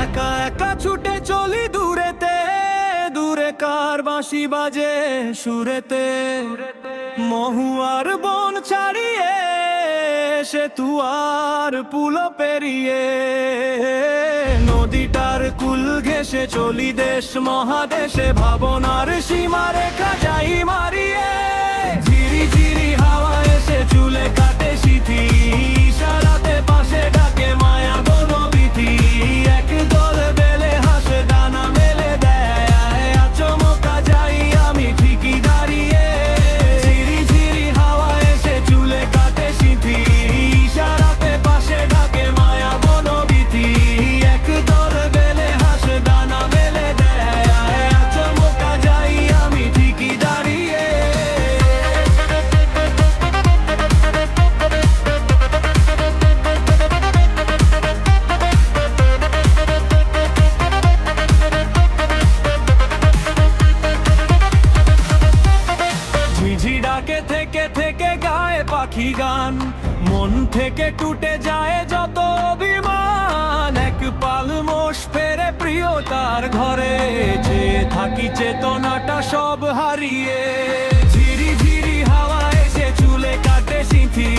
একা একা ছুটে চলি দূরেতে, দূরে কার বাঁশি বাজে সুরেতে। মহুয়ার বন ছাড়িয়ে সে তুয়ার পুলো পেরিয়ে, নদীটার কুল ঘেঁষে চলি দেশ মহাদেশে, ভাবনার সীমা রেখা যাই মারিয়ে। ঝিরি ঝিরি হাওয়া এসে চুলে কাটে সিথি, ইশারাতে পাশে ডাকে মায়া বনবিথি। এক দল বেলে হাসে ডানা মেলে দেয়, আচমকা যাই আমি ঠিকই দাঁড়িয়ে। ঝিরি ঝিরি হাওয়া এসে চুলে কাটে সিথি, ইশারাতে পাশে ডাকে মায়া বনবিথি। এক দল বেলে হাসে ডানা মেলে দেয়, আচমকা যাই আমি ঠিকই দাঁড়িয়ে। ঝিঝি ডাকে থেকে থেকে গায়ে পাখি গান, মন থেকে টুটে যায় যত অভিমান। এক পাল মোষ ফেরে প্রিয়তার ঘরে, যে থাকি চেতনাটা সব হারিয়ে। ঝিরি ঝিরি হাওয়া এসে চুলে কাটে সিঁথি,